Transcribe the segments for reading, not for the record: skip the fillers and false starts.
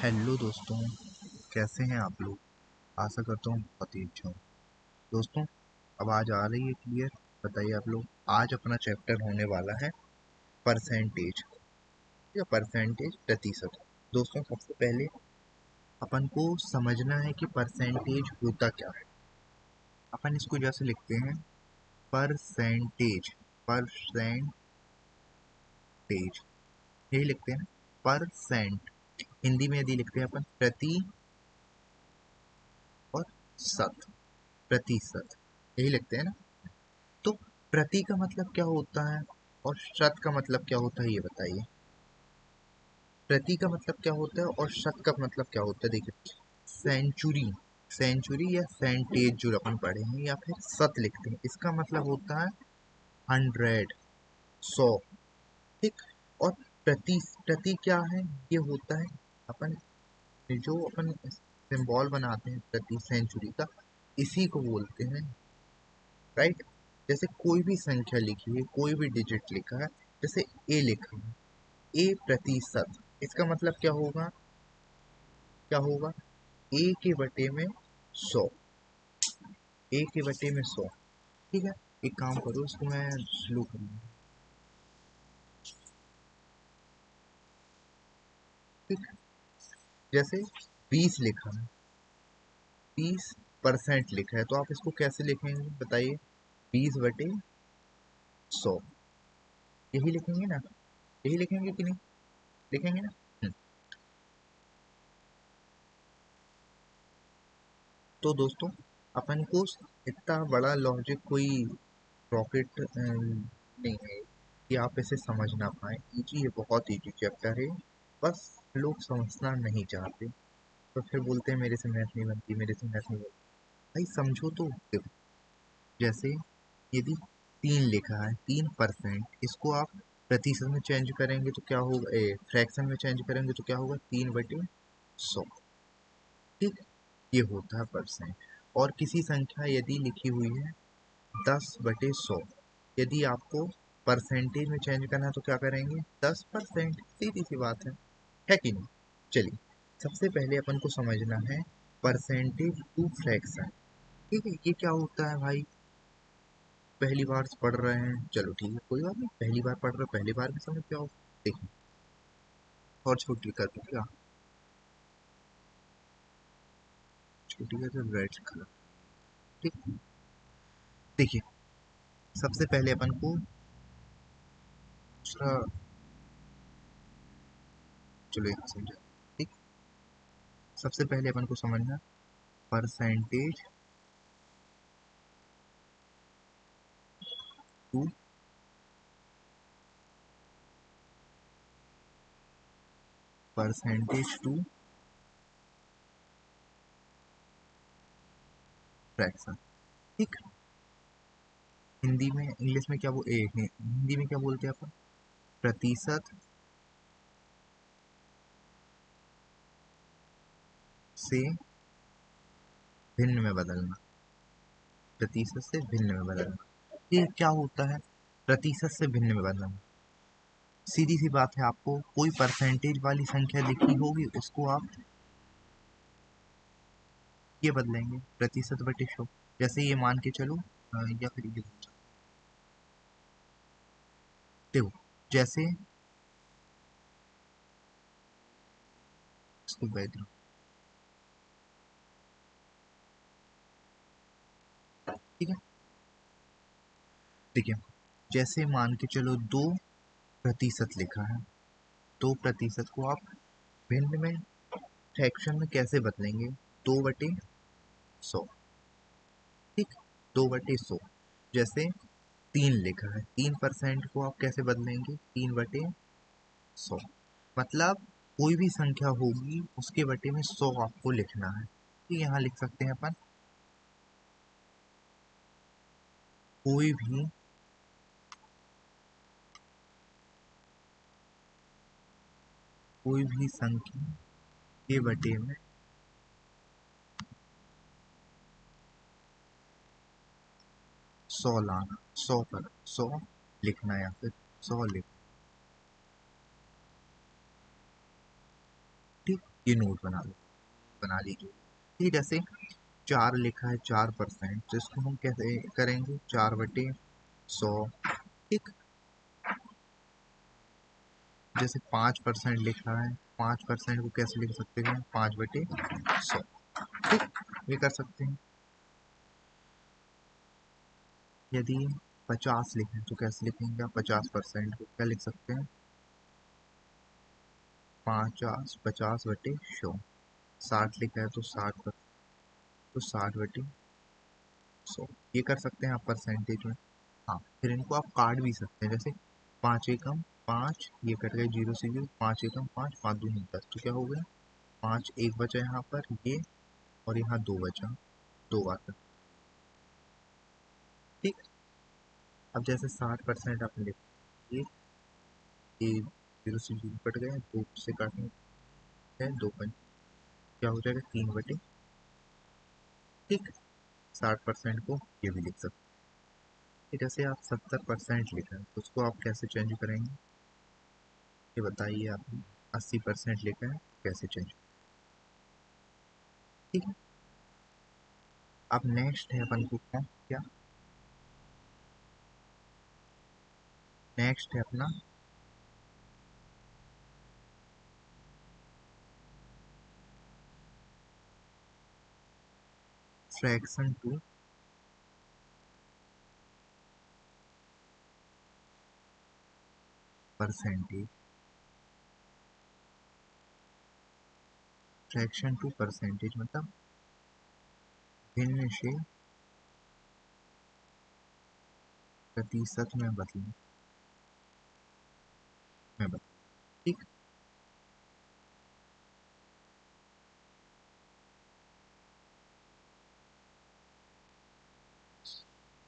Hello दोस्तों, कैसे हैं आप लोग। आशा करता हूँ बहुत ही अच्छा हूँ। दोस्तों, आवाज़ आ रही है क्लियर? बताइए आप लोग। आज अपना चैप्टर होने वाला है परसेंटेज या परसेंटेज प्रतिशत। दोस्तों, सबसे पहले अपन को समझना है कि परसेंटेज होता क्या है। अपन इसको जैसे लिखते हैं परसेंटेज, परसेंटेज यही लिखते हैं। परसेंट हिंदी में यदि लिखते हैं अपन प्रति और शत, प्रतिशत यही लिखते हैं ना। तो प्रति का मतलब क्या होता है और शत का मतलब क्या होता है, ये बताइए। प्रति का मतलब क्या होता है और शत का मतलब क्या होता है। देखिए, सेंचुरी, सेंचुरी या सेंटेज जो अपन पढ़े हैं या फिर शत लिखते हैं, इसका मतलब होता है 100, 100। ठीक। और प्रति, प्रति क्या है, ये होता है अपन जो अपन सिंबल बनाते हैं प्रति सेंचुरी का, इसी को बोलते हैं, राइट। जैसे कोई भी संख्या लिखी है, कोई भी डिजिट लिखा है, जैसे ए लिखा है, ए प्रतिशत, इसका मतलब क्या होगा, क्या होगा, ए के बटे में 100, ए के बटे में 100। ठीक है। एक काम करो, इसको मैं स्लो करूँगा। ठीक। जैसे 20 लिखा है, 20% लिखा है, तो आप इसको कैसे लिखेंगे बताइए। 20/100, यही लिखेंगे ना, यही लिखेंगे कि नहीं, लिखेंगे ना। तो दोस्तों, अपन को इतना बड़ा लॉजिक कोई रॉकेट नहीं है कि आप इसे समझ ना पाए। इजी है, बहुत इजी चैप्टर है। बस लोग समझना नहीं चाहते, तो फिर बोलते हैं मेरे से मैथ नहीं बनती, मेरे से मैथ नहीं बनती। भाई समझो तो। देखो, जैसे यदि 3 लिखा है, 3%, इसको आप प्रतिशत में चेंज करेंगे तो क्या होगा, फ्रैक्शन में चेंज करेंगे तो क्या होगा, 3/100। ठीक। ये होता है परसेंट। और किसी संख्या यदि लिखी हुई है 10/100, यदि आपको परसेंटेज में चेंज करना है तो क्या करेंगे, 10%। सीधी सी बात है कि नहीं। चलिए, सबसे पहले अपन को समझना है परसेंटेज टू फ्रैक्शन। ठीक है, ये क्या होता है भाई, पहली बार पढ़ रहे हैं, चलो ठीक है, कोई बात नहीं, पहली बार पढ़ रहे हो, पहली बार भी समझ जाओ। देखिए, और छोटी कर दो क्या, छोटी कर दो रेड कलर। ठीक। देखिए, सबसे पहले अपन को दूसरा, चलो यहाँ समझा। ठीक। सबसे पहले अपन को समझना percentage to, percentage to fraction. ठीक। हिंदी में, इंग्लिश में क्या हिंदी में क्या बोलते हैं अपन, प्रतिशत से भिन्न में बदलना, प्रतिशत से भिन्न में बदलना। ये क्या होता है, प्रतिशत से भिन्न में बदलना। सीधी सी बात है, आपको कोई परसेंटेज वाली संख्या लिखी होगी, उसको आप ये बदलेंगे प्रतिशत/100। जैसे ये मान के चलो, या फिर ये देखो, जैसे इसको बेहतर, ठीक है। देखिए, जैसे मान के चलो 2% लिखा है, 2% को आप भिन्न में, फ्रैक्शन में कैसे बदलेंगे, 2/100। ठीक। 2/100। जैसे 3 लिखा है, 3% को आप कैसे बदलेंगे, 3/100। मतलब कोई भी संख्या होगी उसके बटे में 100 आपको लिखना है। तो यहाँ लिख सकते हैं अपन, कोई भी, कोई भी संख्या के बटे में 100 लाना, 100 लिखना या फिर 100 लिखना। ठीक। ये नोट बना लीजिए। ठीक है, जैसे 4 लिखा है 4%, तो इसको हम कैसे करेंगे, 4/100। ठीक, जैसे 5% लिखा है, 5% को कैसे लिख सकते हैं, 5/100। ठीक, ये कर सकते हैं। यदि 50 लिखे तो कैसे लिखेंगे आप, 50% को क्या लिख सकते हैं, 50/100। 60 लिखा है तो 60/100, ये कर सकते हैं आप परसेंटेज में। हाँ, फिर इनको आप काट भी सकते हैं, जैसे 5 एकम 5, ये कट गए 0 से 0, 5 एकम 5, 5 दूनी 10, तो क्या हो गया, 5 एक बचा यहाँ पर ये, और यहाँ 2 बचा, 2 आता। ठीक, अब जैसे 60% आपने लिखा, ये 0 से 0 कट गया, 2 से काटने है, 2 क्या हो जाएगा, 3/। ठीक, 60% को ये भी लिख सकते हैं। जैसे आप 70% लिखा है तो उसको आप कैसे चेंज करेंगे, ये बताइए। आपने 80% लिखा है, कैसे चेंज। ठीक है, अब नेक्स्ट है अपन को क्या, नेक्स्ट है अपना fraction to percentage. Fraction to percentage मतलब भिन्न से प्रतिशत में बदलें, ठीक,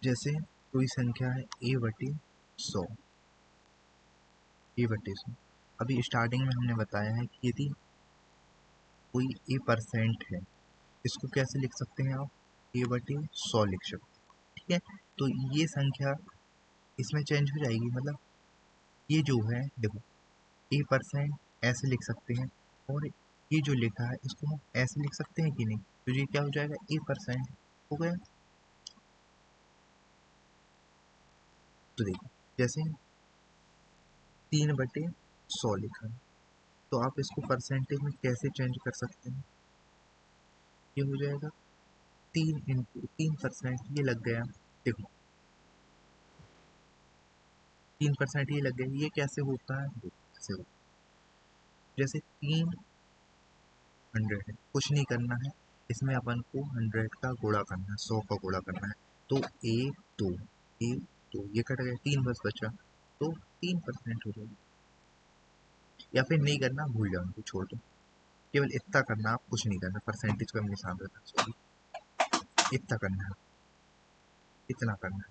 जैसे कोई संख्या है a/100, a/100। अभी स्टार्टिंग में हमने बताया है कि यदि कोई a% है, इसको कैसे लिख सकते हैं आप, a/100 लिख सकते हैं। ठीक है, तो ये संख्या इसमें चेंज हो जाएगी, मतलब ये जो है देखो, a% ऐसे लिख सकते हैं, और ये जो लिखा है इसको हम ऐसे लिख सकते हैं कि नहीं, तो ये क्या हो जाएगा, a% हो गया। तो देखो, जैसे 3/100 लिखा है, तो आप इसको परसेंटेज में कैसे चेंज कर सकते हैं, ये हो जाएगा 3% ये लग गया। देखो 3% ये लग गया, ये कैसे होता है, कैसे होता है? जैसे 300 है, कुछ नहीं करना है, इसमें अपन को 100 का गुणा करना है, 100 का गुणा करना है, तो दो एक दो, ये कट गया, 3 बस बचा, तो 3% हो जाएगा। या फिर नहीं करना, भूल जाओ उनको, छोड़ दो, केवल इतना करना, आप कुछ नहीं करना, परसेंटेज का निशान रखना, सॉरी, इतना करना है, इतना करना है।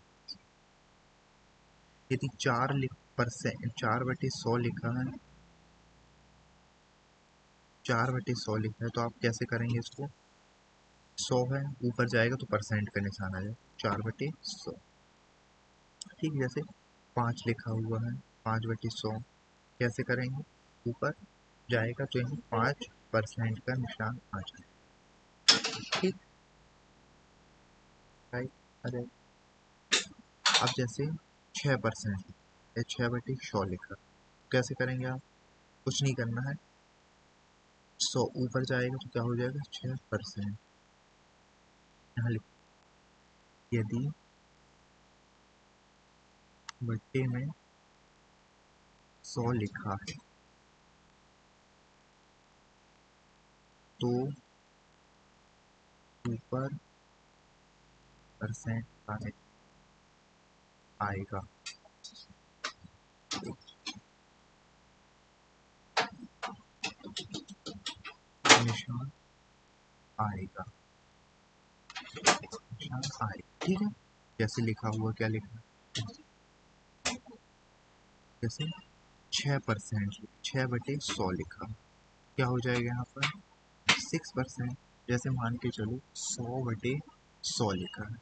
यदि 4/100 लिखा है, 4/100 लिखा है, तो आप कैसे करेंगे इसको, 100 है, ऊपर जाएगा तो परसेंट का निशान आ जाएगा, 4/100। ठीक, जैसे 5 लिखा हुआ है, 5/100 कैसे करेंगे, ऊपर जाएगा तो यहाँ 5% का निशान आ जाएगा। ठीक, राइट, अरे अब जैसे 6%, 6/100 लिखा, कैसे करेंगे आप, कुछ नहीं करना है, 100 ऊपर जाएगा तो क्या हो जाएगा, 6%। यहाँ लिख, यदि बट्टे में 100 लिखा है, तो ऊपर परसेंट आएगा, निशान आएगा, निशान आएगा। ठीक है, जैसे लिखा हुआ, क्या लिखा है, जैसे 6%, 6/100 लिखा, क्या हो जाएगा यहाँ पर, 6%। जैसे मान के चलो 100/100 लिखा है,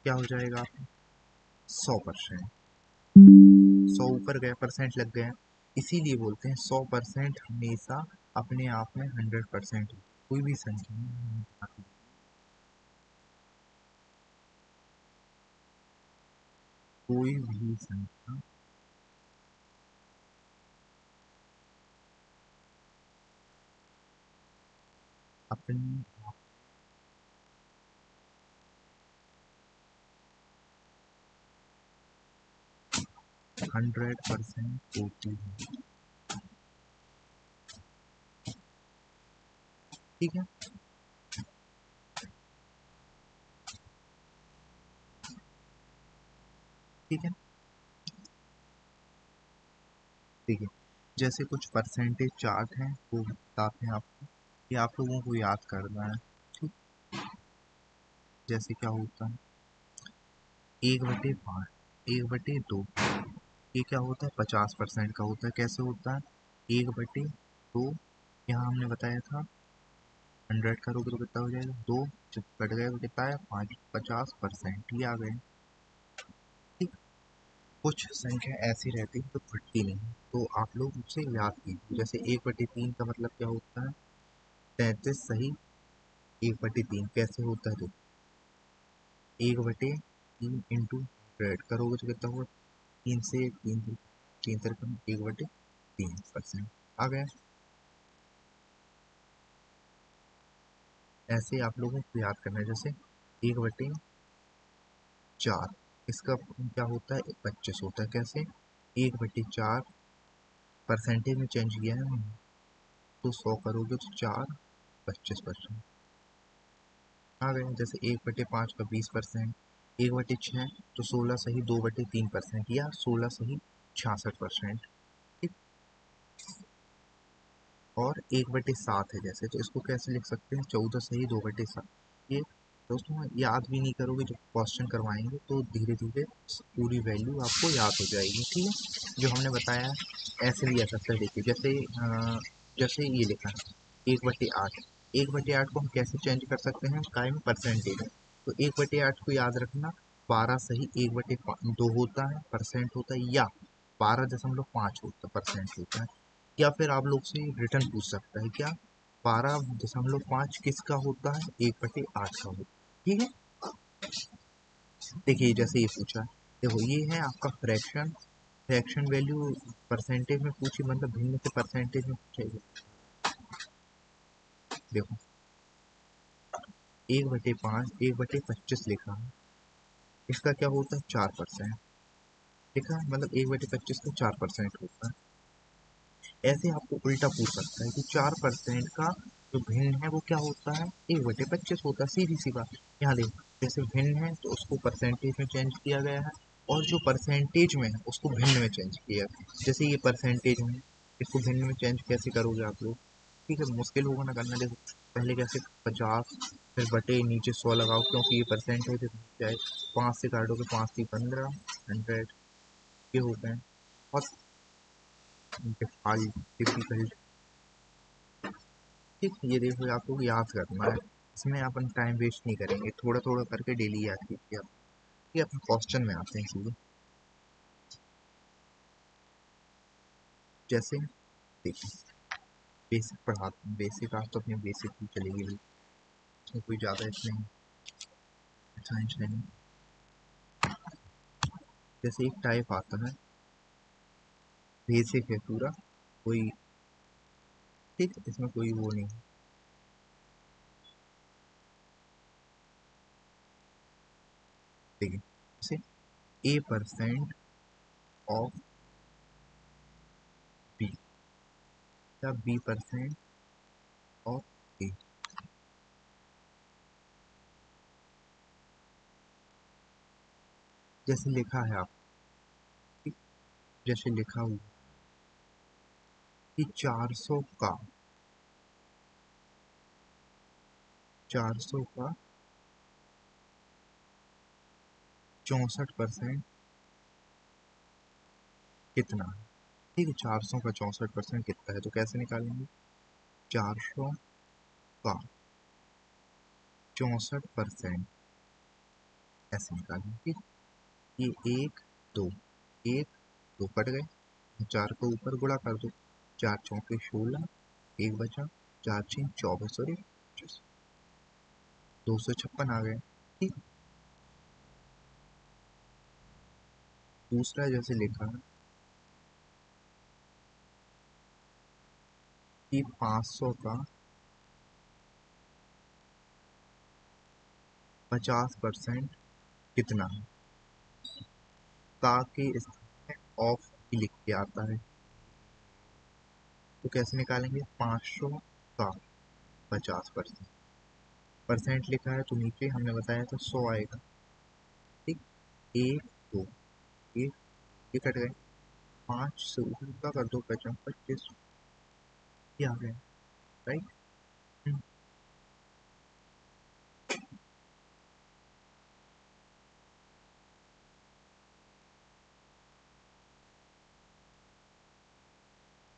क्या हो जाएगा आप, 100%। 100 ऊपर गया, परसेंट लग गया, इसीलिए बोलते हैं 100% हमेशा अपने आप में 100% कोई भी संख्या में कोई भी संख्या अपने 100% होती है। ठीक है। ठीक है। ठीक है। जैसे कुछ परसेंटेज चार्ट हैं वो बताते हैं आपको, ये आप लोगों को याद करना है। ठीक। जैसे क्या होता है 1/5, 1/2, ये क्या होता है 50% का होता है। कैसे होता है 1/2, यहाँ हमने बताया था 100 करोगे तो कितना हो जाएगा 2, जब कट गए तो कितना है 5, 50% ये आ गए। ठीक। कुछ संख्या ऐसी रहती है तो फटती नहीं, तो आप लोग उसे याद कीजिए। जैसे 1/3 का मतलब क्या होता है 33 सही 1/3 कैसे होता है तो 1/3 इंटू 100 करोगे तो कितना होगा 3 से 1/3 आ गया। ऐसे आप लोगों को याद करना है। जैसे 1/4 इसका क्या होता है 25 होता है। कैसे 1/4 परसेंटेज में चेंज किया है हमने, तो 100 करोगे तो 4 25% आ गया। जैसे 1/5 का 20%, 1/6 तो 16 सही 2/3% या 16 सही 66%। ठीक। और 1/7 है जैसे, तो इसको कैसे लिख सकते हैं 14 सही 2/7। ये दोस्तों याद भी नहीं करोगे, जब क्वेश्चन करवाएंगे तो धीरे धीरे पूरी वैल्यू आपको याद हो जाएगी। ठीक है। जो हमने बताया ऐसे लिया सकता है। देखिए जैसे जैसे ये लिखा है 1/8, 1/8 को हम कैसे चेंज कर सकते हैं काय में परसेंटेज। तो 1/8 को याद रखना 12 सही 1/2 होता है परसेंट होता है, या 12.5 होता परसेंट होता है। या फिर आप लोग से रिटर्न पूछ सकता है क्या 12.5 किसका होता है 1/8 का होता है। ठीक है। देखिए जैसे ये पूछा, देखो ये है आपका फ्रैक्शन, फ्रैक्शन वैल्यू परसेंटेज में पूछी, मतलब भिन्न से परसेंटेज में पूछेगी। देखो 1/5 1/25 लिखा है, इसका क्या होता है 4% लिखा है, मतलब 1/25 का 4% होता है। ऐसे आपको उल्टा पूछ सकता है कि 4% का जो भिन्न है वो क्या होता है 1/25 होता है। सीधी सी बात। यहाँ देखो जैसे भिन्न है तो उसको परसेंटेज में चेंज किया गया है, और जो परसेंटेज में है उसको भिन्न में चेंज किया है। जैसे ये परसेंटेज में है, इसको भिन्न में चेंज कैसे करोगे आप लोग। ठीक है, मुश्किल होगा ना करना। देखो पहले कैसे 50 फिर बटे नीचे 100 लगाओ, क्योंकि ये परसेंटेज है चाहे 5 से काटोगे 5 से 15 100 ये होते हैं। बहुत डिफिकल्ट। ठीक, ये देखो आप लोग याद करना है, इसमें अपन टाइम वेस्ट नहीं करेंगे, थोड़ा थोड़ा करके डेली याद कीजिए आप। ये अपन क्वेश्चन में आते हैं चीजें। जैसे देखिए बेसिक पढ़ाते हैं, बेसिक आज तो अपनी बेसिक ही चलेगी भाई, इसमें कोई ज़्यादा इसमें साइंस नहीं। जैसे एक टाइप आता है बेसिक है पूरा, कोई ठीक इसमें कोई वो नहीं। देखिए जैसे A% ऑफ बी या B% ऑफ ए। जैसे लिखा है आप, जैसे लिखा हुआ कि 400 का 64% कितना है। ठीक है, 400 का 64% कितना है, तो कैसे निकालेंगे 400 का 64% ऐसे निकालेंगे। ठीक, ये दो एक दो कट गए, चार को ऊपर गुणा कर दो, 4 चौके 16 एक बचा, 4×6 = 24 और 256 आ गए। ठीक। दूसरा जैसे लिखा है कि 500 का 50% कितना है। का के स्थान में ऑफ ही लिख के आता है, तो कैसे निकालेंगे? 500 का 50%, परसेंट लिखा है तो नीचे हमने बताया था 100 आएगा। ठीक। एक, दो, एक, ये कट गए, 5 से ऊपर का कर दो, बचा 25, ये आ गए। राइट।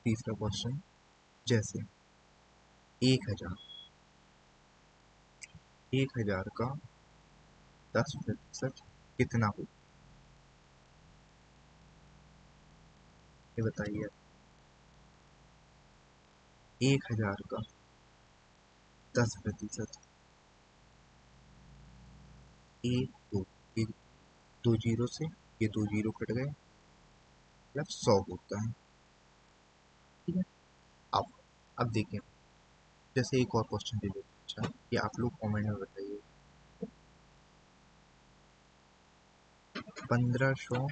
तीसरा क्वेश्चन, जैसे 1000, 1000 का 10% कितना हो, ये बताइए। 1000 का 10%, एक, दो, एक, दो जीरो से ये दो जीरो कट गए, मतलब 100 होता है। ठीक है। अब अब देखिए, जैसे एक और क्वेश्चन दे देते हैं। अच्छा, ये आप लोग कमेंट में बताइए। 1500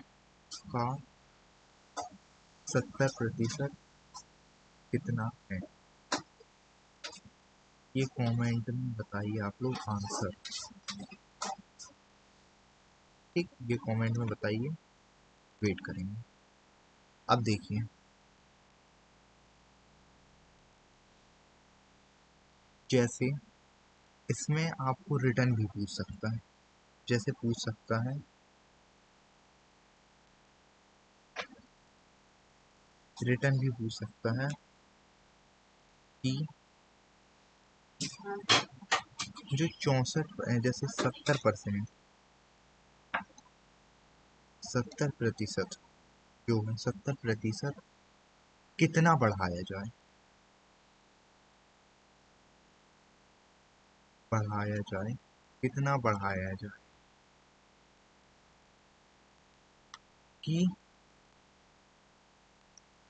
का 70% कितना है? ये कमेंट में बताइए आप लोग आंसर। ठीक, ये कमेंट में बताइए, वेट करेंगे। अब देखिए, जैसे इसमें आपको रिटर्न भी पूछ सकता है। जैसे पूछ सकता है, रिटर्न भी पूछ सकता है कि जो 64, जैसे 70%, 70% जो है, 70% कितना बढ़ाया जाए, बढ़ाया जाए, कितना बढ़ाया जाए कि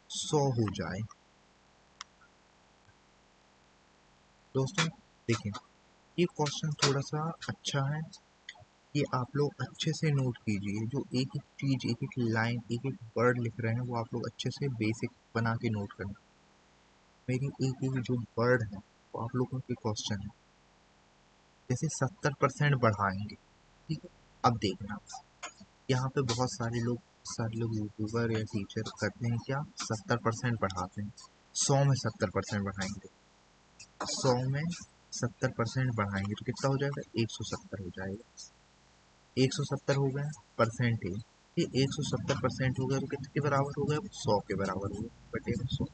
100 हो जाए। दोस्तों देखिए, ये क्वेश्चन थोड़ा सा अच्छा है, ये आप लोग अच्छे से नोट कीजिए। जो एक एक चीज, एक एक लाइन, एक एक वर्ड लिख रहे हैं, वो आप लोग अच्छे से बेसिक बना के नोट करना। मेरी एक एक जो वर्ड है वो आप लोगों के क्वेश्चन है। जैसे 70% बढ़ाएंगे। ठीक है। अब देखना, यहाँ पे बहुत सारे लोग यूट्यूबर या टीचर करते हैं क्या, 70% बढ़ाते हैं। 100 में 70% बढ़ाएंगे, 100 में 70% बढ़ाएंगे तो कितना हो जाएगा? 170 हो जाएगा। 170 हो गया परसेंटेज, ये 170% हो गया तो कितने के बराबर हो गया? 100 के बराबर हो गया, बटेगा 100।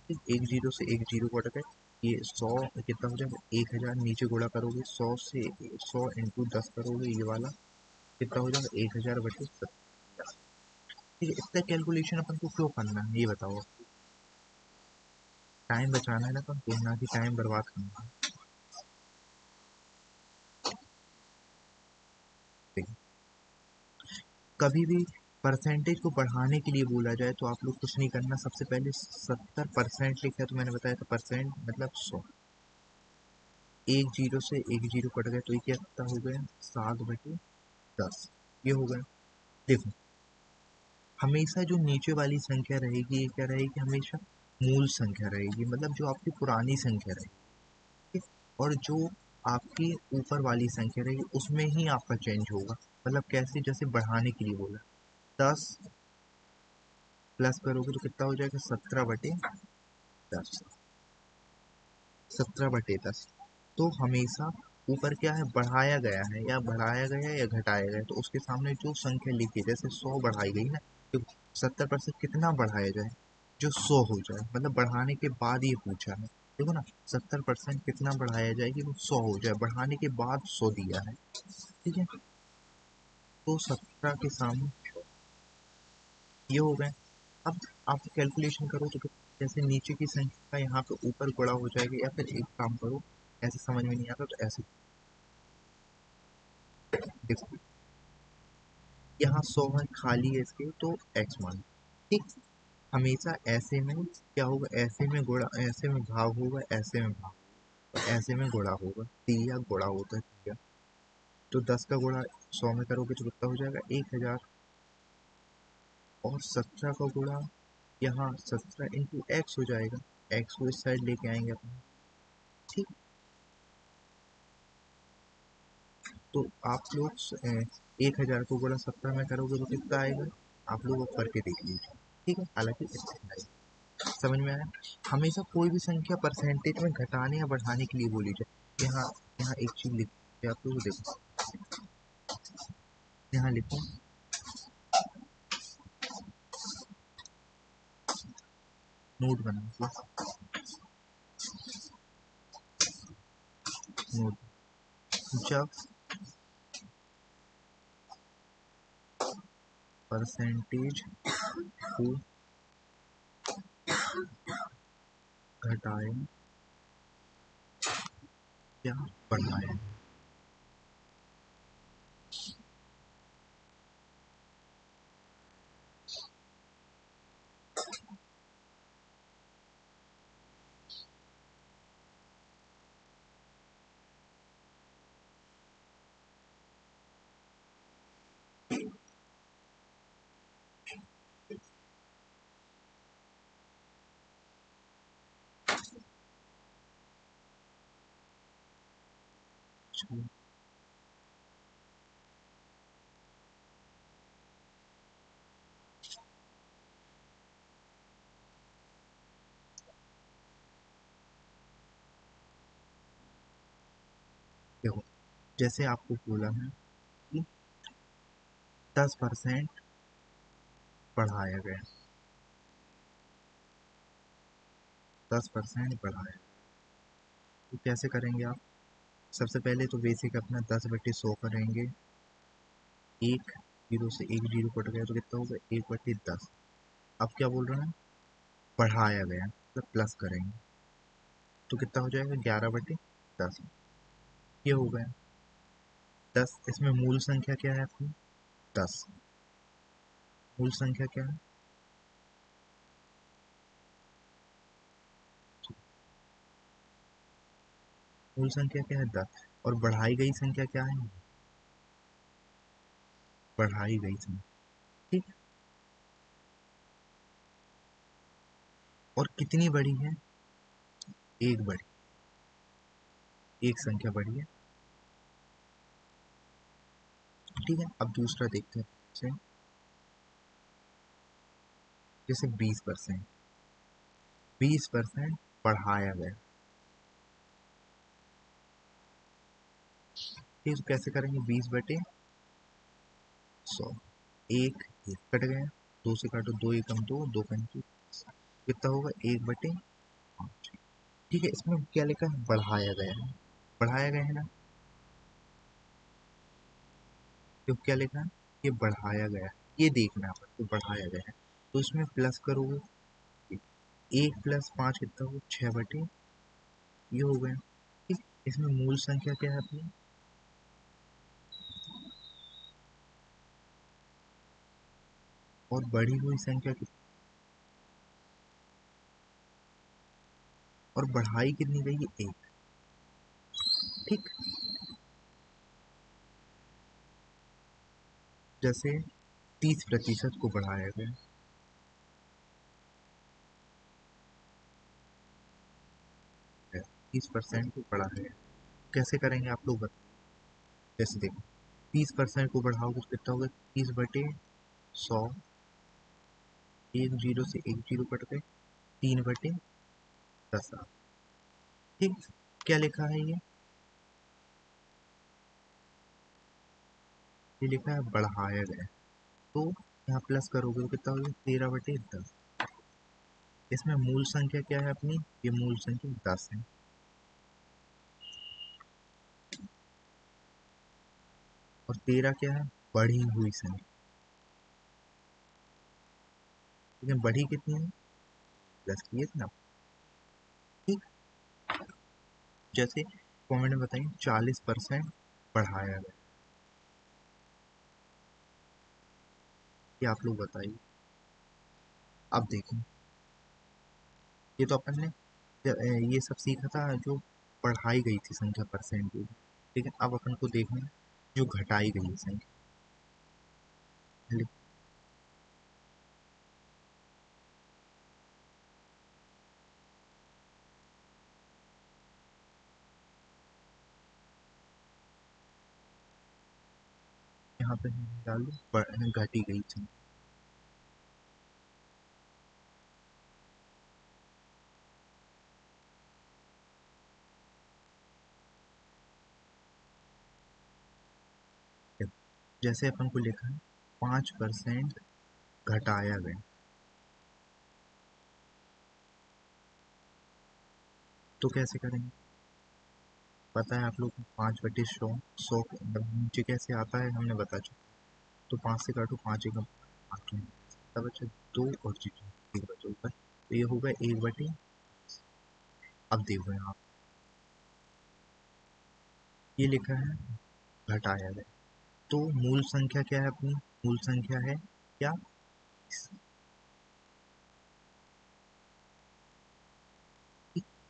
एक जीरो से एक जीरो कट गए, ये 100 कितना हो जाएगा? 1000, नीचे गुणा करोगे 100 से, 100 × 10 करोगे, ये वाला कितना हो जाएगा? 1000/70। ठीक है। इतना कैलकुलेशन अपन को क्यों करना है, ये बताओ। टाइम बचाना है ना, तो ना कि टाइम बर्बाद करना है। देखिए, कभी भी परसेंटेज को बढ़ाने के लिए बोला जाए तो आप लोग कुछ नहीं करना, सबसे पहले 70% लिखा है तो मैंने बताया था परसेंट मतलब 100। एक जीरो से एक जीरो कट गए तो ये कितना हो गया? 7/10, ये हो गया। देखो, हमेशा जो नीचे वाली संख्या रहेगी, ये क्या रहेगी? हमेशा मूल संख्या रहेगी, मतलब जो आपकी पुरानी संख्या रहेगी। ठीक? और जो आपकी ऊपर वाली संख्या रहेगी उसमें ही आपका चेंज होगा। मतलब कैसे? जैसे बढ़ाने के लिए बोला, 10 प्लस करोगे तो कितना हो जाएगा? 17/10, 17/10। तो हमेशा ऊपर क्या है? बढ़ाया गया है, या बढ़ाया गया है या घटाया गया है, तो उसके सामने जो संख्या लिखी है, जैसे 100 बढ़ाई गई ना, तो 70% कितना बढ़ाया जाए? जो 100 हो जाए, मतलब बढ़ाने के बाद ये पूछा है। देखो ना, 70% कितना बढ़ाया जाए कि वो 100 हो जाए, बढ़ाने के बाद 100 दिया है। ठीक है। तो 17 के सामने ये हो गए। अब आप कैलकुलेशन करो तो जैसे नीचे की संख्या यहाँ पे ऊपर गुणा हो जाएगी, या फिर एक काम करो, ऐसे समझ में नहीं आता तो ऐसे देखो, यहाँ 100 है, खाली है इसके, तो x मान, ठीक। हमेशा ऐसे में क्या होगा, ऐसे में गुणा, ऐसे में भाग होगा, ऐसे में भाग, ऐसे में गुणा होगा, दिया गुणा होता है दिया। तो 10 का गुणा 100 में करोगे तो कितना हो जाएगा, 1000। और 17 का गुणा यहाँ 17 इंटू एक्स हो जाएगा, एक्स को इस साइड लेके आएंगे अपने, ठीक। तो आप लोग 1000 को गुणा 17 में करोगे तो कितना आएगा, आप लोग वो करके देख लीजिए, ठीक है। हालांकि इतना ही समझ में आया। हमेशा कोई भी संख्या परसेंटेज में घटाने या बढ़ाने के लिए बोली जाए। यहाँ यहाँ एक चीज लिखी है, आप लोग देखो, यहाँ लिखो नोट बना लो, नोट। जब परसेंटेज को घटाएं या बढ़ाएं, देखो जैसे आपको बोला है कि 10% बढ़ाया गया, 10% बढ़ाया, तो कैसे करेंगे आप, सबसे पहले तो बेसिक अपना 10/100 करेंगे, एक जीरो से एक जीरो कट गया तो कितना होगा, 1/10। अब क्या बोल रहे हैं, बढ़ाया गया मतलब प्लस करेंगे, तो कितना हो जाएगा, 11/10, ये हो गया 10। इसमें मूल संख्या क्या है अपनी, 10, मूल संख्या क्या है, मूल संख्या क्या है, 10। और बढ़ाई गई संख्या क्या है, बढ़ाई गई संख्या, ठीक। और कितनी बड़ी है, एक बड़ी, एक संख्या बड़ी है, ठीक है। अब दूसरा देखते हैं, जैसे 20%, 20% बढ़ाया गया, ठीक। तो कैसे करेंगे, 20/100, एक एक कट गया, दो से काटो, दो एकम दो, दो पंचे, कितना होगा, 1/5, ठीक है। इसमें क्या लिखा है, बढ़ाया गया है, बढ़ाया गया है ना, तो क्या लिखा है, ये बढ़ाया गया है, ये देखना है आपको, बढ़ाया गया है। तो इसमें प्लस करोगे, 1 + 5 कितना होगा, 6/, ये हो गया, ठीक। इसमें मूल संख्या क्या है अपनी, और बढ़ी हुई संख्या कितनी, और बढ़ाई कितनी गई है, एक, ठीक। जैसे 30% को बढ़ाया गया, 30% को बढ़ाया गया, कैसे करेंगे आप लोग बताओ। जैसे देखो, 30% को बढ़ाओगे तो कितना होगा, 30/100, एक जीरो से एक जीरो कट गए, 3/10, ठीक। क्या लिखा है ये लिखा है बढ़ाया गया, तो यहाँ प्लस करोगे तो कितना होगा, 13/10। इसमें मूल संख्या क्या है अपनी, ये मूल संख्या 10 है, और 13 क्या है, बढ़ी हुई संख्या, लेकिन बढ़ी कितनी है, प्लस किए थे ना। ठीक, जैसे कमेंट में बताइए 40% बढ़ाया गया, ये आप लोग बताइए। अब देखें, ये तो अपन ने ये सब सीखा था जो बढ़ाई गई थी संख्या परसेंटेज, लेकिन अब अपन को देखना है जो घटाई गई है संख्या। यहाँ पे डालू घटी गई संख्या। जैसे अपन को लिखा है 5% घटाया गया, तो कैसे करेंगे? पता है आप लोग को 5/100, 100 नीचे कैसे आता है हमने बता चुका। तो 5 से काटो, 5 एकम 5, तब बचा 2 और जीरो, एक बचा ऊपर, तो ये होगा 1/। अब देखो यहाँ ये लिखा है घटाया गया, तो मूल संख्या क्या है अपनी? मूल संख्या है क्या?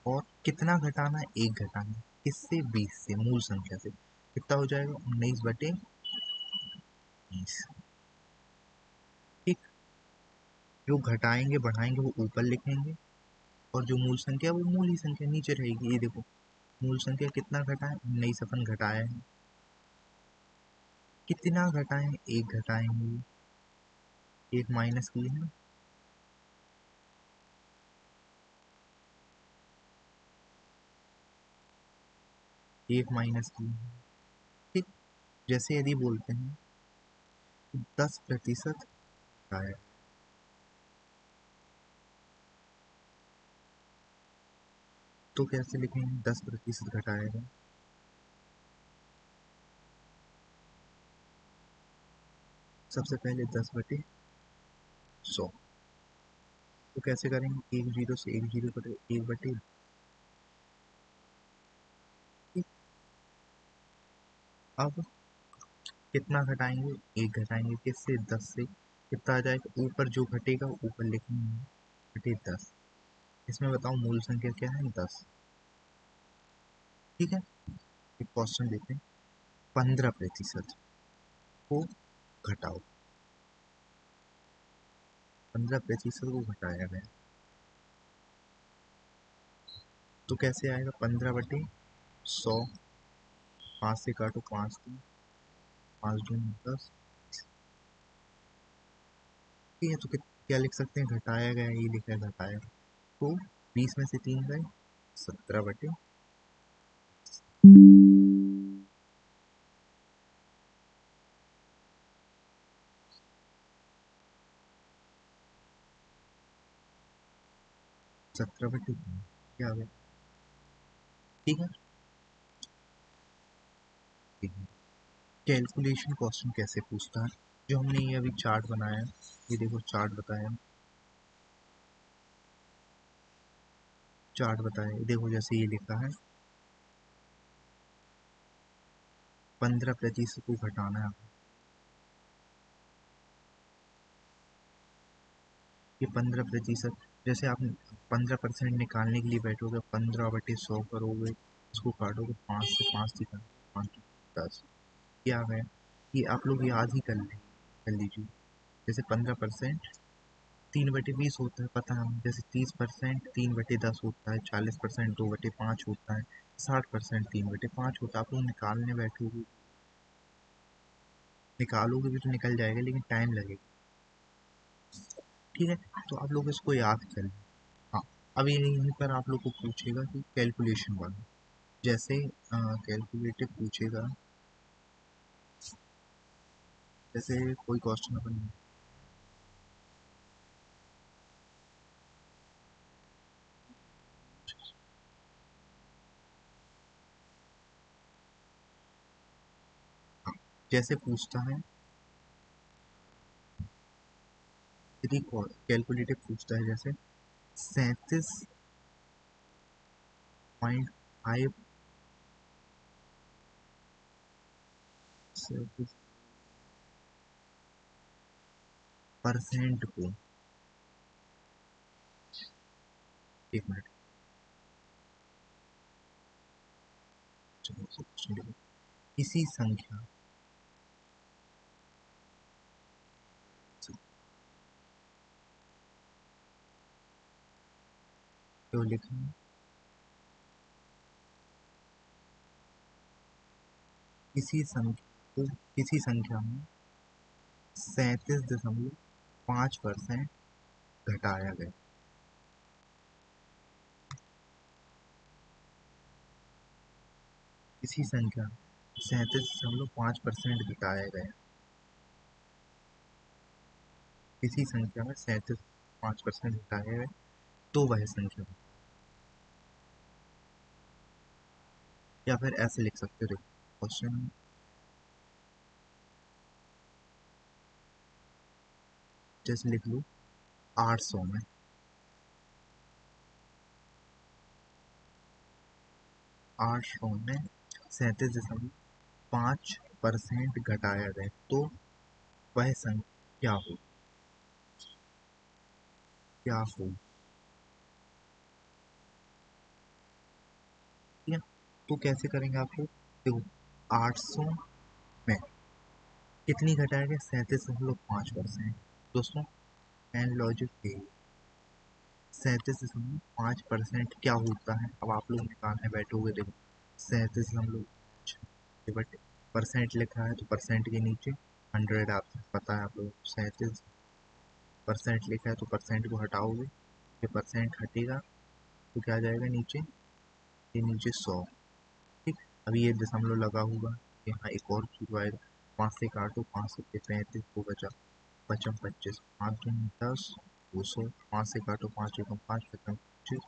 और कितना घटाना है? एक घटाना है, किससे? 20 से, मूल संख्या से। कितना हो जाएगा? 19/20। ठीक, जो घटाएंगे बढ़ाएंगे वो ऊपर लिखेंगे, और जो मूल संख्या वो मूल ही संख्या नीचे रहेगी। ये देखो मूल संख्या कितना घटा है? 19 अपन घटाया है। कितना घटाए हैं? एक घटाएंगे, एक माइनस किए हैं, एक माइनस किए हैं। ठीक, जैसे यदि बोलते हैं 10% घटाया, तो कैसे लिखेंगे? 10% घटाया है, सबसे पहले 10/100। तो कैसे करेंगे? एक जीरो से एक जीरो कटे, 1/। अब कितना घटाएंगे? एक घटाएंगे, किससे? 10 से। कितना आ जाएगा? ऊपर जो घटेगा वो ऊपर लिखेंगे, घटे 10। इसमें बताओ मूल संख्या क्या है? 10। ठीक है, एक क्वेश्चन देते हैं, 15% को घटाओ। 15% को घटाया गया, तो कैसे आएगा? 15/100, 5 से काटो, 5 3, 5 दूनी 10। ठीक है, तो क्या लिख सकते हैं? घटाया गया, ये लिखा है घटाया, तो 20 में से 3 गए, 17/। 17/, क्या आ गया? ठीक है, कैलकुलेशन क्वेश्चन कैसे पूछता है, जो हमने ये अभी चार्ट बनाया है, ये देखो चार्ट बताया, चार्ट बताया, देखो जैसे ये लिखा है 15% को घटाना है। ये 15%, जैसे आप 15% निकालने के लिए बैठोगे, 15/100 करोगे, इसको काटोगे, 5 से 5 दिखा, 5 10, क्या है? ये आप लोग याद ही कर लीजिए। जैसे 15% 3/20 होता है, पता है हमें। जैसे 30% 3/10 होता है, 40% 2/5 होता है, 60% 3/5 होता है। आप लोग निकालने बैठोगे, निकालोगे भी तो निकल जाएगा, लेकिन टाइम लगेगा। ठीक है, तो आप लोग इसको याद करें। हाँ, अब ये यहीं पर आप लोग को पूछेगा कि कैलकुलेशन वाला, जैसे कैलकुलेटिव पूछेगा, जैसे कोई क्वेश्चन अपन, हाँ, जैसे पूछता है, यदि कैलकुलेटिव पूछता है जैसे 37.5 परसेंट को, एक मिनट, चलो किसी संख्या तो लिखें, किसी संख्या में 37.5% घटाया गया। किसी संख्या 37.5% घटाया गया। किसी संख्या में 37.5% घटाया गया तो वह संख्या, या फिर ऐसे लिख सकते हो, क्वेश्चन जैसे लिख लो 800 में 37.5% घटाया गया तो वह संख्या क्या हो, ठीक है। तो कैसे करेंगे आपको, देखो 800 में कितनी घटाया गया, 37.5%। दोस्तों एंड लॉजिक है, 37.5% क्या होता है, अब आप लोग निकालने बैठोगे, देखो 37 बट परसेंट लिखा है तो परसेंट के नीचे 100, आपको पता है, आप लोग 37% लिखा है तो परसेंट को हटाओगे, ये परसेंट हटेगा तो क्या आ जाएगा नीचे, ये नीचे 100, ठीक। अभी ये दशमलव लगा हुआ, यहाँ एक और जीरो आएगा, 5 से काटो, 5 से 35 को बचा, पचम 25, 5 दूनी 10, 200, 5 से काटो, 5 एकम 5, पचम 25,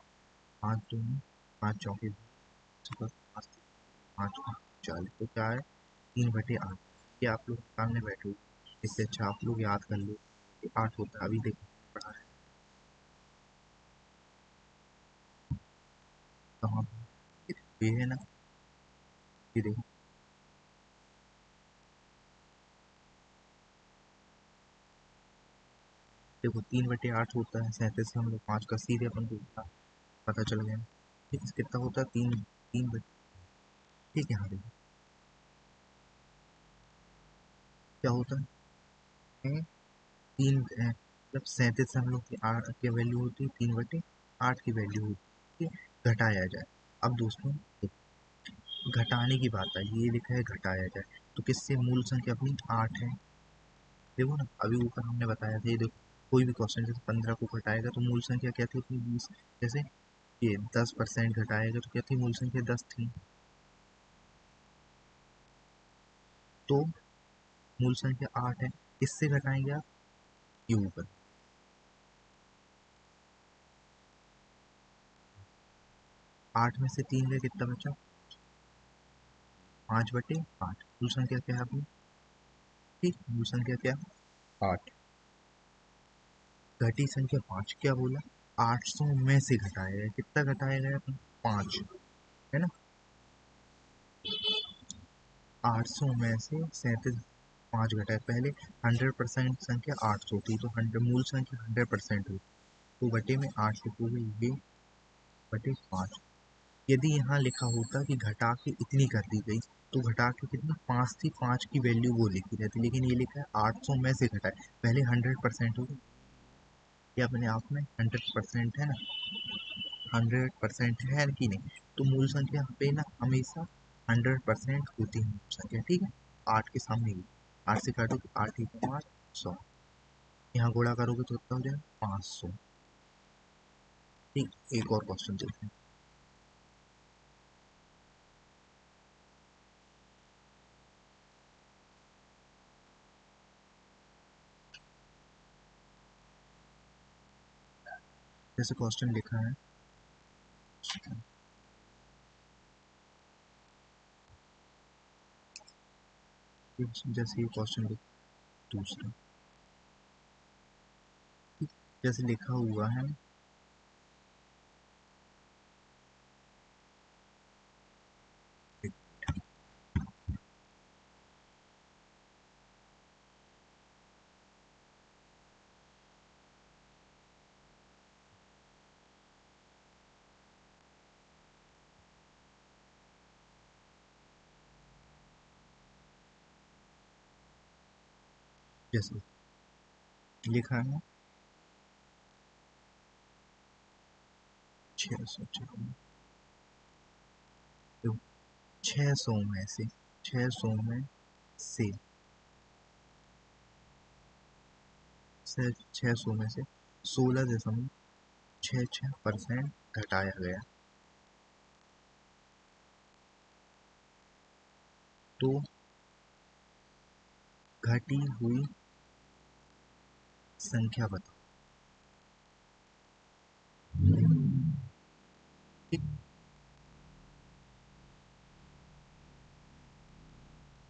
5 दूनी 5 चौके 5, 5 40, तो क्या है 3/8। ये आप लोग सामने बैठो, इससे अच्छा आप लोग याद कर लो कि 8 होता है। अभी देखो पढ़ा है कहाँ, ये है ना, ये देखो, देखो 3/8 होता है, 37 से हम लोग 5 का सीधे अपन को पता चल गया, ठीक है, कितना होता है, 3 3 ठीक है। यहाँ देखो क्या होता है, तीन मतलब 37 से हम लोग की 8 की वैल्यू होती है, 3/8 की वैल्यू होती है, घटाया जाए। अब दोस्तों घटाने की बात आई, ये लिखा है घटाया जाए, तो किससे, मूल संख्या अपनी 8 है, देखो ना, अभी ऊपर हमने बताया था, ये देखो कोई भी क्वेश्चन जैसे 15 को घटाएगा तो मूल संख्या क्या थी अपनी 20, जैसे ये 10% घटाएगा तो क्या थी, मूल संख्या 10 थी, तो मूल संख्या 8 है, इससे घटाएंगे आप, ये ऊपर 8 में से 3 गए, कितना बचा, 5/8, मूल संख्या क्या है अपनी, ठीक, मूल संख्या क्या, 8, घटी संख्या 5, क्या बोला, 800 में से घटाया गया, कितना घटाया गया, 5, है ना, 800 में से 37 5 घटाए, पहले 100% संख्या 800 थी, तो 100 मूल संख्या 100% हुई, तो बटे में 8 लिखोगे, ये बटे 5। यदि यहाँ लिखा होता कि घटा के इतनी कर दी गई, तो घटा के कितनी 5 थी, 5 की वैल्यू वो लिखी रहती, लेकिन ये लिखा है 800 में से घटाए, पहले 100% होगी, ये अपने आप में 100% है ना, 100% है कि नहीं, तो मूल संख्या पे ना हमेशा 100% होती है मूल संख्या, ठीक है, 8 के सामने ही, 8 से काटो तो 8 ही 5, 100, यहाँ गुणा करोगे तो कितना हो जाएगा, 500, ठीक। एक और क्वेश्चन देखते हैं, जैसे क्वेश्चन लिखा है, जैसे ये क्वेश्चन दूसरा, जैसे लिखा हुआ है जैसे लिखा है 600, 600 में से 600 में से 600 में से 16.66% घटाया गया, तो घटी हुई संख्या बताओ। ठीक,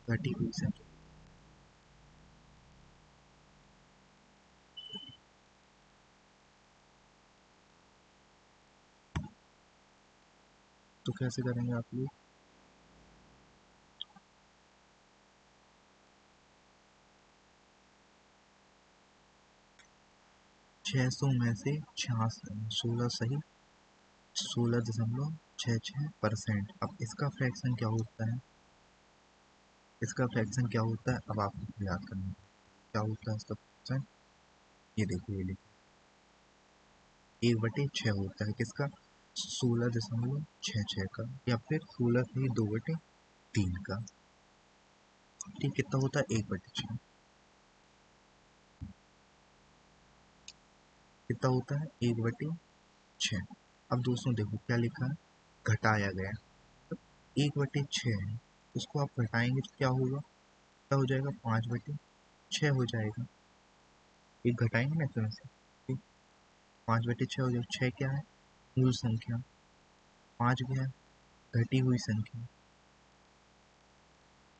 घटी हुई संख्या। तो कैसे करेंगे आप लोग? 600 में से 16 सही 16.66%। अब इसका फ्रैक्शन क्या होता है? इसका फ्रैक्शन क्या होता है, अब आपको याद करना है। क्या होता है इसका फ्रैक्शन? ये देखो, ये लिखो, 1/6 होता है किसका? 16.66 का, या फिर 16 से ही 2/3 का। ठीक, कितना होता है? 1/6। कितना होता है? 1/6। अब दोस्तों देखो क्या लिखा है, घटाया गया। तो 1/6 है, उसको आप घटाएंगे तो क्या होगा? क्या हो जाएगा? 5/6 हो जाएगा। एक घटाएंगे ना इसमें से, ठीक, 5/6 हो जाएगा। 6 क्या है? मूल संख्या। 5 क्या है? घटी हुई संख्या।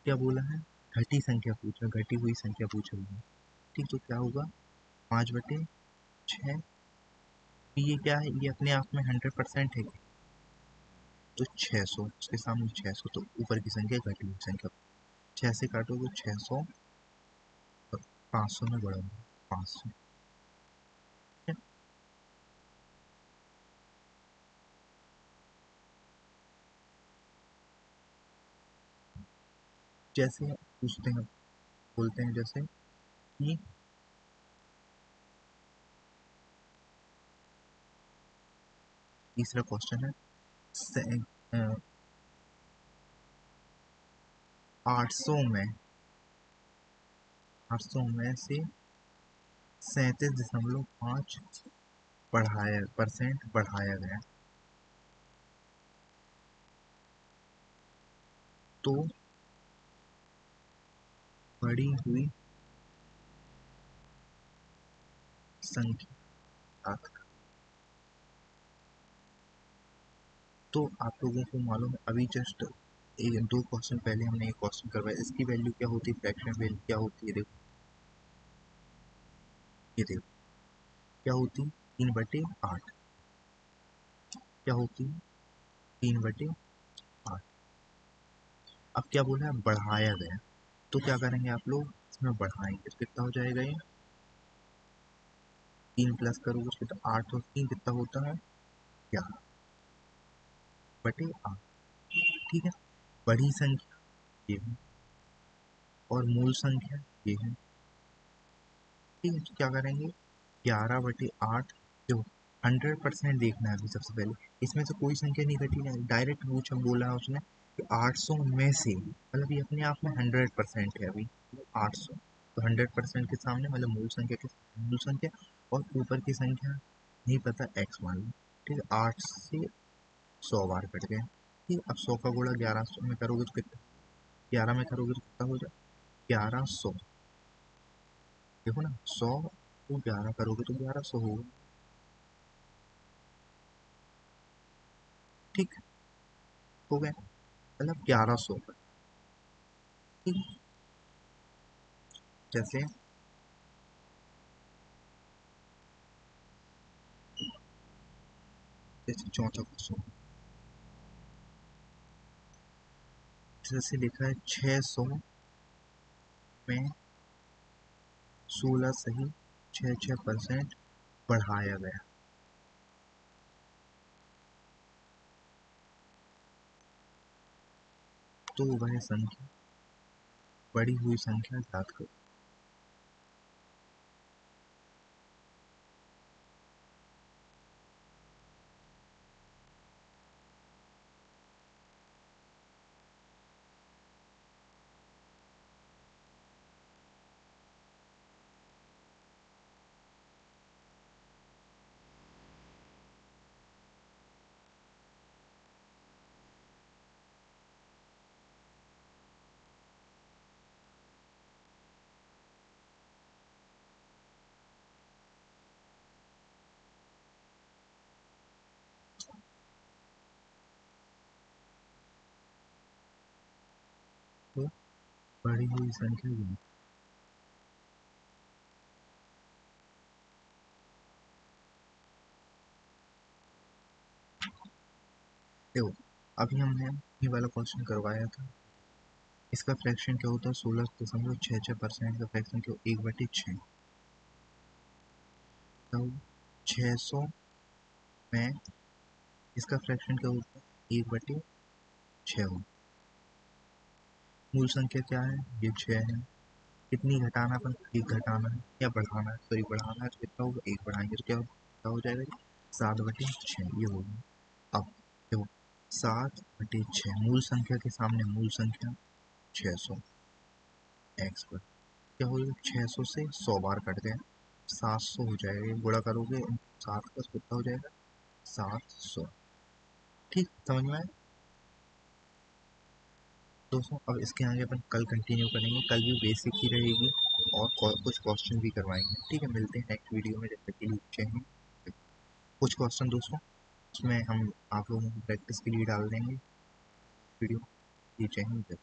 क्या बोला है? घटी संख्या पूछा, घटी हुई संख्या पूछ रही है। ठीक, तो क्या होगा? 5/6। ये क्या है? ये अपने आप में 100% है। तो 600, उसके सामने 600, तो ऊपर की संख्या घटी हुई संख्या। 6 से काटोगे 600, और 500 में बढ़ोगे 500। जैसे पूछते हैं, बोलते हैं जैसे कि तीसरा क्वेश्चन है, 800 में से 37.5 % बढ़ाया गया, तो बढ़ी हुई संख्या। तो आप लोगों को मालूम है, अभी जस्ट एक 2 क्वेश्चन पहले हमने एक क्वेश्चन करवाया, इसकी वैल्यू क्या होती है, फ्रैक्शन वैल्यू क्या होती है? देखो, ये देखो क्या होती है, 3/8। क्या होती है? 3/8। अब क्या बोला है? बढ़ाया गया। तो क्या करेंगे आप लोग? इसमें बढ़ाएंगे तो कितना हो जाएगा ये? 3 प्लस करोगे उसके तो 8 और 3 कितना होता है? 11/8। ठीक है, बड़ी संख्या ये है, और मूल संख्या ये है। ठीक है, तो क्या करेंगे? 11/8। जो 100% देखना है अभी सबसे पहले, इसमें से कोई संख्या नहीं घटी है, डायरेक्ट पूछा बोला है उसने कि 800 में से, मतलब ये अपने आप में 100% है अभी। 800, तो 100% के सामने मतलब मूल संख्या के मूल संख्या, और ऊपर की संख्या नहीं पता, एक्स मान लो। ठीक है, 8 से 100 बार कट गए। ठीक, अब 100 का गुणा 1100 में करोगे तो कितना? 11 में करोगे तो कितना हो जाए? 1100। देखो ना, 100 को 11 करोगे तो 1100 होगा। ठीक, हो गया, मतलब 1100 का। ठीक है, जैसे जैसे चौथा क्वेश्चन, जैसे लिखा है 600 में 16.66% बढ़ाया गया, तो वह संख्या, बढ़ी हुई संख्या ज्ञात करो। बढ़ी हुई संख्या गुणा। देखो, अभी हमने ये वाला क्वेश्चन करवाया था, इसका फ्रैक्शन क्या होता है, 16.66% का फ्रैक्शन क्या, 1/6। तो 600 में इसका फ्रैक्शन क्या होता है, 1/6 हो। मूल संख्या क्या है, ये 6 है। कितनी घटाना, अपन 1 घटाना है या बढ़ाना है, सॉरी बढ़ाना है तो कितना होगा, 1 बढ़ाएंगे तो क्या हो जाएगा, 7/6 ये होगा। अब देखो, 7/6 मूल संख्या के सामने मूल संख्या 600 एक्स पर क्या हो जाएगा, 600 से 100 बार कट गए, 700 हो जाएगा, ये गुणा करोगे 7 का कितना हो जाएगा, 700। ठीक, समझ में आया दोस्तों। अब इसके आगे अपन कल कंटिन्यू करेंगे, कल भी बेसिक ही रहेगी और कुछ क्वेश्चन भी करवाएंगे। ठीक है, मिलते हैं नेक्स्ट वीडियो में, जब तक के लिए जय हिंद। कुछ क्वेश्चन दोस्तों उसमें हम आप लोगों को प्रैक्टिस के लिए डाल देंगे वीडियो। जय हिंद।